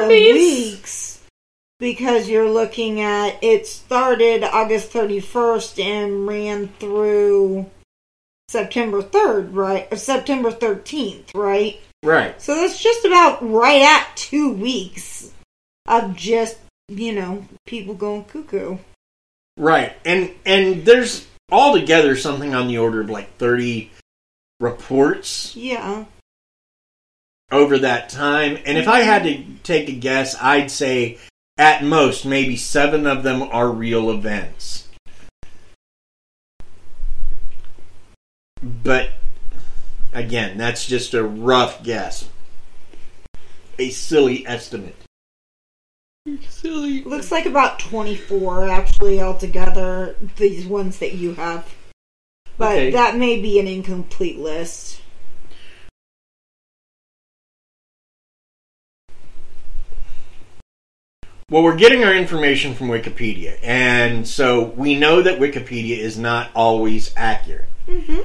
of weeks because you're looking at it started August 31st and ran through September 3rd, right? Or September 13th, right? Right. So that's just about right at 2 weeks of just, people going cuckoo. Right. And there's altogether something on the order of like 30 reports. Yeah. Over that time. And if I had to take a guess, I'd say at most maybe 7 of them are real events. But again, that's just a rough guess. A silly estimate. Silly. Looks like about 24 actually altogether, these ones that you have. But that may be an incomplete list. Well, we're getting our information from Wikipedia, and so we know that Wikipedia is not always accurate. Mm-hmm.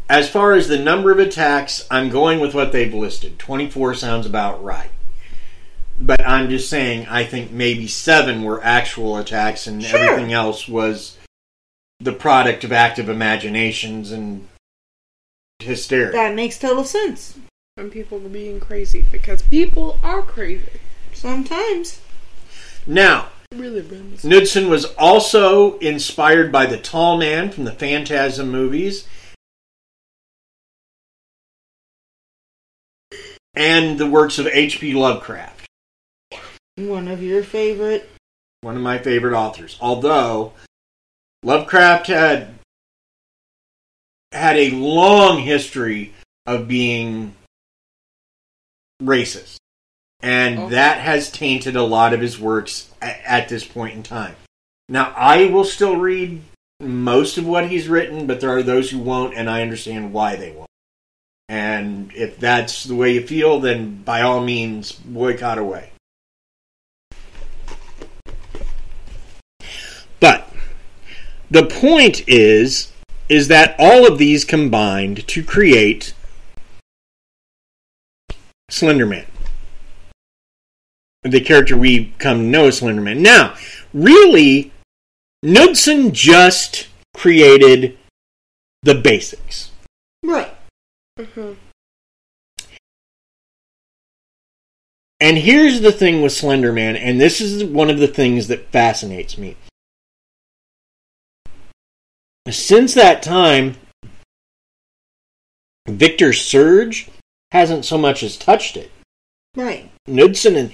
As far as the number of attacks, I'm going with what they've listed. 24 sounds about right. But I'm just saying, I think maybe 7 were actual attacks, and everything else was the product of active imaginations and hysteria. That makes total sense. And people were being crazy, because people are crazy. Sometimes. Now, Knudsen was also inspired by the Tall Man from the Phantasm movies and the works of H.P. Lovecraft. One of your favorite? One of my favorite authors. Although, Lovecraft had a long history of being racist. And that has tainted a lot of his works at this point in time. Now, I will still read most of what he's written, but there are those who won't, and I understand why they won't. And if that's the way you feel, then by all means, boycott away. But the point is that all of these combined to create Slenderman. The character we come to know as Slenderman. Now, really, Knudsen just created the basics. Right. Mm-hmm. And here's the thing with Slenderman, and this is one of the things that fascinates me. Since that time, Victor Surge hasn't so much as touched it. Right. Knudsen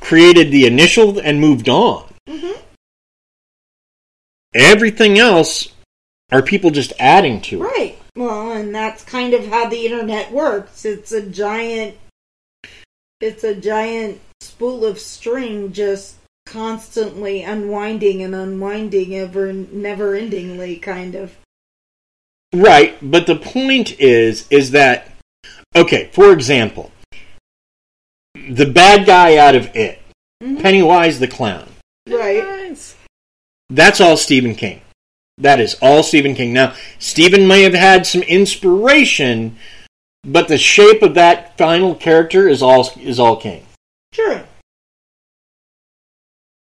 created the initial and moved on. Mm-hmm. Everything else are people just adding to it. Right. Well, and that's kind of how the internet works. It's a giant spool of string just constantly unwinding and unwinding never-endingly, kind of. Right, but the point is that, okay, for example, the bad guy out of It, mm-hmm. Pennywise the Clown. Right. That's all Stephen King. That is all Stephen King. Now, Stephen may have had some inspiration, but the shape of that final character is all King. Sure.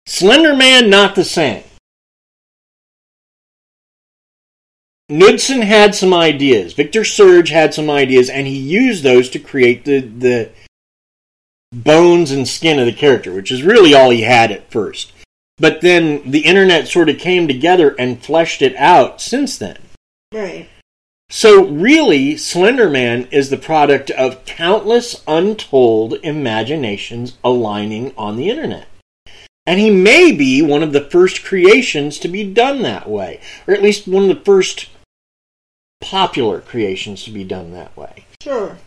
Slender Man, not the same. Knudsen had some ideas. Victor Surge had some ideas, and he used those to create the bones and skin of the character, which is really all he had at first. But then the internet sort of came together and fleshed it out since then. Right. So really, Slenderman is the product of countless untold imaginations aligning on the internet. And he may be one of the first creations to be done that way. Or at least one of the first popular creations to be done that way. Sure.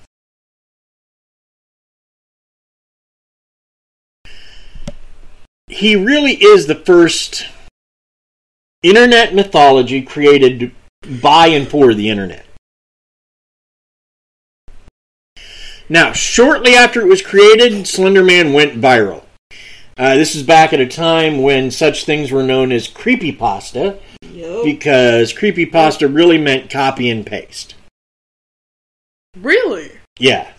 He really is the first internet mythology created by and for the internet. Now, shortly after it was created, Slenderman went viral. This is back at a time when such things were known as creepypasta, because creepypasta really meant copy and paste. Really? Yeah.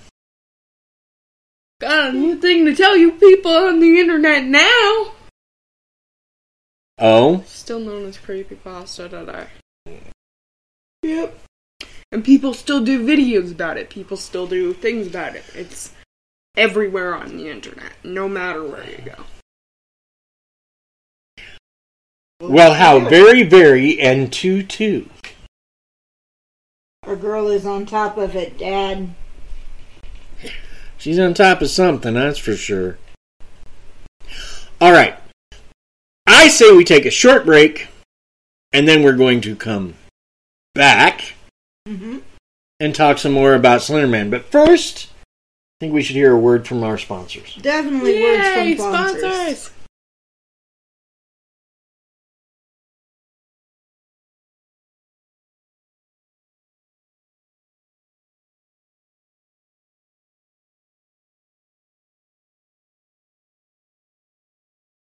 Got a new thing to tell you people on the internet now. Oh? Still known as creepypasta. Yep. And people still do videos about it. People still do things about it. It's everywhere on the internet, no matter where you go. Well, how very, very, and too. Our girl is on top of it, Dad. She's on top of something, that's for sure. Alright. I say we take a short break, and then we're going to come back and talk some more about Slenderman. But first, I think we should hear a word from our sponsors. Definitely words from sponsors.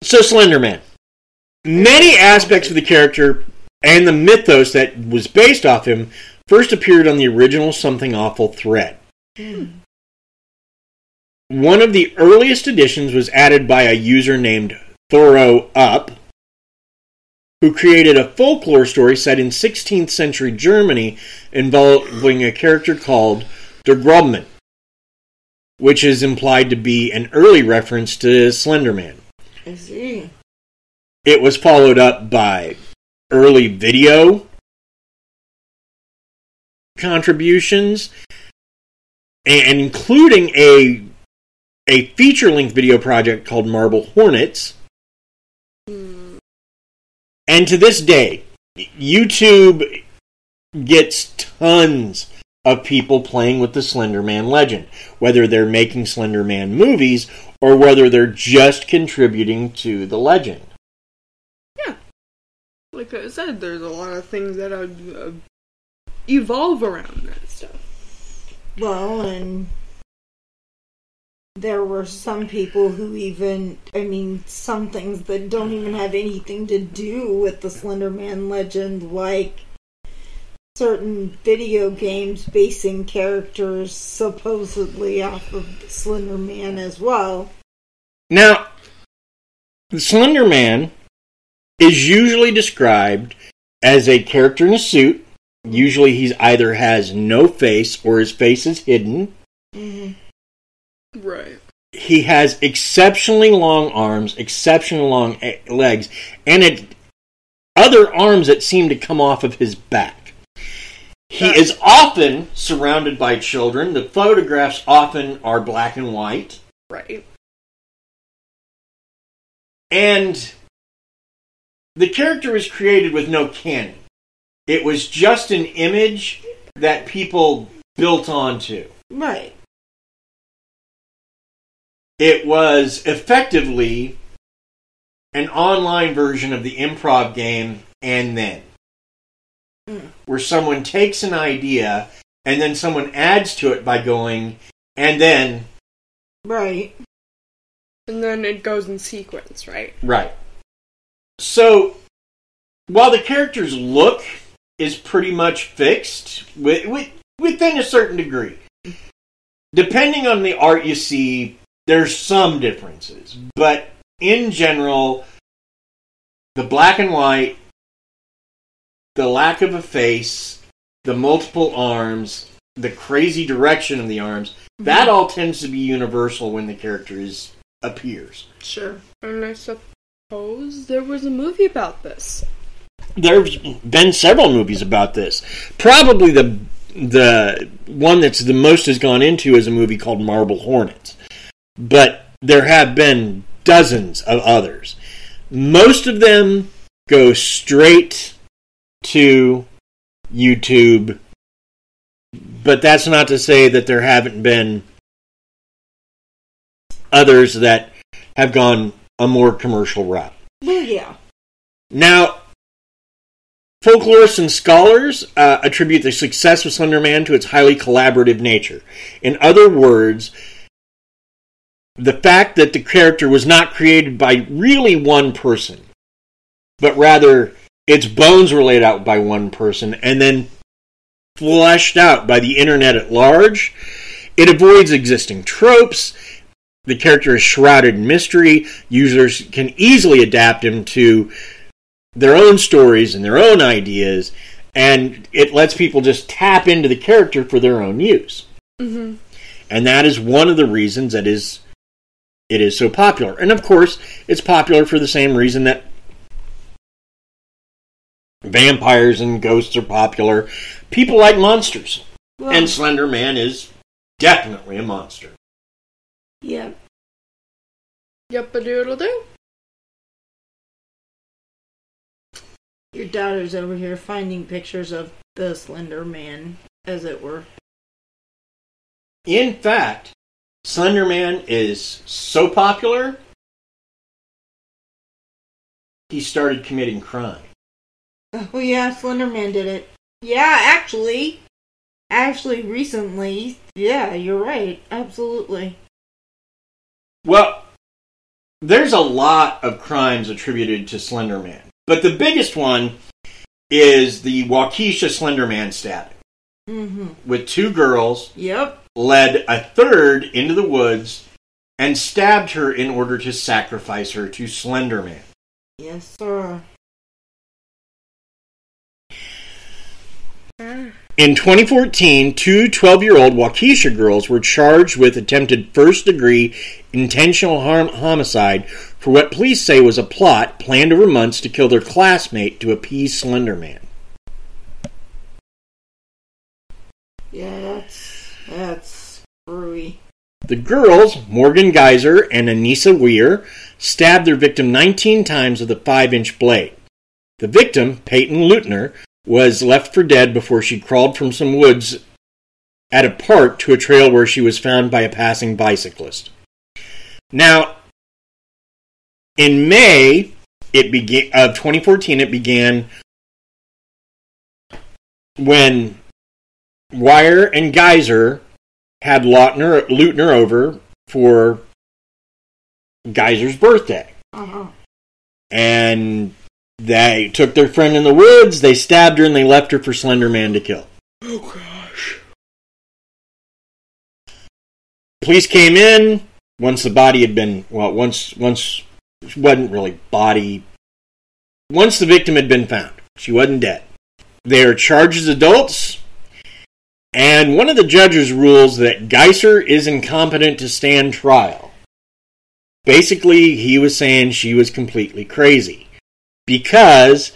So, Slenderman. Many aspects of the character and the mythos that was based off him first appeared on the original Something Awful thread. One of the earliest editions was added by a user named Thorough Up, who created a folklore story set in 16th century Germany involving a character called Der Grobman, which is implied to be an early reference to Slenderman. I see. It was followed up by early video contributions, and including a feature-length video project called Marble Hornets. And to this day, YouTube gets tons of people playing with the Slenderman legend, whether they're making Slenderman movies or whether they're just contributing to the legend. Yeah. Like I said, there's a lot of things that evolve around that stuff. Well, and there were some people who some things that don't even have anything to do with the Slenderman legend, like certain video games basing characters supposedly off of Slenderman as well. Now, the Slenderman is usually described as a character in a suit. Usually he either has no face or his face is hidden. Right. He has exceptionally long arms, exceptionally long legs, and other arms that seem to come off of his back. He is often surrounded by children. The photographs often are black and white. Right. And the character was created with no canon. It was just an image that people built onto. Right. It was effectively an online version of the improv game And Then, where someone takes an idea and then someone adds to it by going, and then. Right. And then it goes in sequence, right? Right. So, while the character's look is pretty much fixed, within a certain degree, depending on the art you see, there's some differences. But in general, the black and white, the lack of a face, the multiple arms, the crazy direction of the arms, that all tends to be universal when the character appears. Sure. And I suppose there was a movie about this. There's been several movies about this. Probably the one that's the most has gone into is a movie called Marble Hornets. But there have been dozens of others. Most of them go straight to YouTube. But that's not to say that there haven't been others that have gone a more commercial route. Well, yeah. Now, folklorists and scholars attribute the success of Slenderman to its highly collaborative nature. In other words, the fact that the character was not created by really one person, but rather its bones were laid out by one person and then fleshed out by the internet at large. It avoids existing tropes. the character is shrouded in mystery. Users can easily adapt him to their own stories and their own ideas, and it lets people just tap into the character for their own use. Mm-hmm. And that is one of the reasons that it is so popular. And of course, it's popular for the same reason that vampires and ghosts are popular. People like monsters. Well, And Slender Man is definitely a monster. yeah. Yup-a-doodle-doo. Your daughter's over here finding pictures of the Slender Man, as it were. In fact, Slender Man is so popular, he started committing crime. Oh yeah, Slender Man did it. Yeah, actually, recently, yeah, you're right, absolutely. Well, there's a lot of crimes attributed to Slender Man. But the biggest one is the Waukesha Slender Man stabbing. Mm-hmm. With two girls, Yep. led a third into the woods, and stabbed her in order to sacrifice her to Slender Man. Yes, sir. In 2014, two 12-year-old Waukesha girls were charged with attempted first-degree intentional homicide for what police say was a plot planned over months to kill their classmate to appease Slender Man. Yeah, that's screwy. The girls, Morgan Geyser and Anissa Weir, stabbed their victim 19 times with a 5-inch blade. The victim, Peyton Leutner, was left for dead before she crawled from some woods at a park to a trail where she was found by a passing bicyclist. Now, in May of 2014, it began when Weir and Geyser had Leutner over for Geyser's birthday. Uh-huh. And they took their friend in the woods, they stabbed her, and they left her for Slender Man to kill. Oh, gosh. Police came in once the body had been, once it wasn't really body. Once the victim had been found. She wasn't dead. They are charged as adults, and one of the judges rules that Geyser is incompetent to stand trial. Basically, he was saying she was completely crazy. Because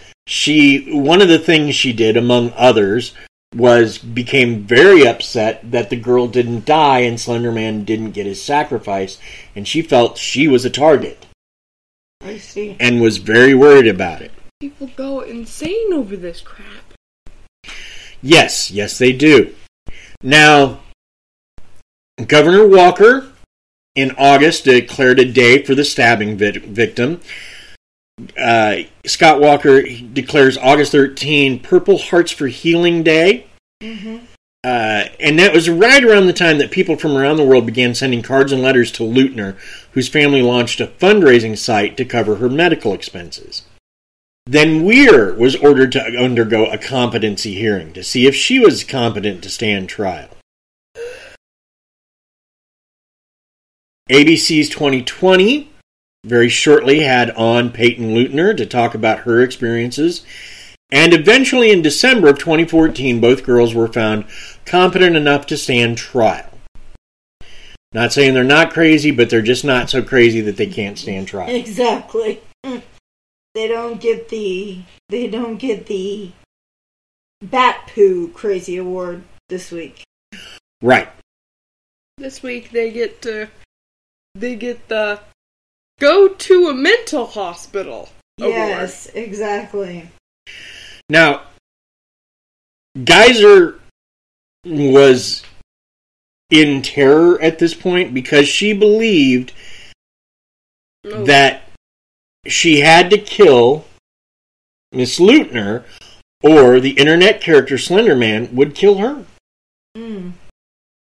one of the things she did, among others, became very upset that the girl didn't die and Slender Man didn't get his sacrifice, and she felt she was a target. I see. And was very worried about it. People go insane over this crap. Yes, they do. Now, Governor Walker, in August, declared a day for the stabbing victim. Scott Walker declares August 13 Purple Hearts for Healing Day. Mm-hmm. And that was right around the time that people from around the world began sending cards and letters to Leutner, whose family launched a fundraising site to cover her medical expenses. Then Weir was ordered to undergo a competency hearing to see if she was competent to stand trial. ABC's 2020 very shortly had on Peyton Leutner to talk about her experiences, and eventually in December of 2014, both girls were found competent enough to stand trial. Not saying they're not crazy, but they're just not so crazy that they can't stand trial. Exactly. They don't get the Bat Poo Crazy Award this week. Right. This week they get the go to a mental hospital award. Yes, exactly. Now, Geyser was in terror at this point because she believed that she had to kill Miss Leutner or the internet character Slender Man would kill her. Mm.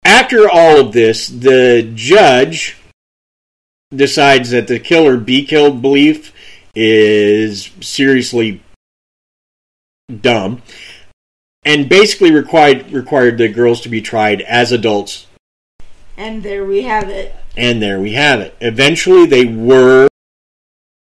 After all of this, the judge decides that the kill or be killed belief is seriously dumb and basically required the girls to be tried as adults. And there we have it. And there we have it. Eventually, they were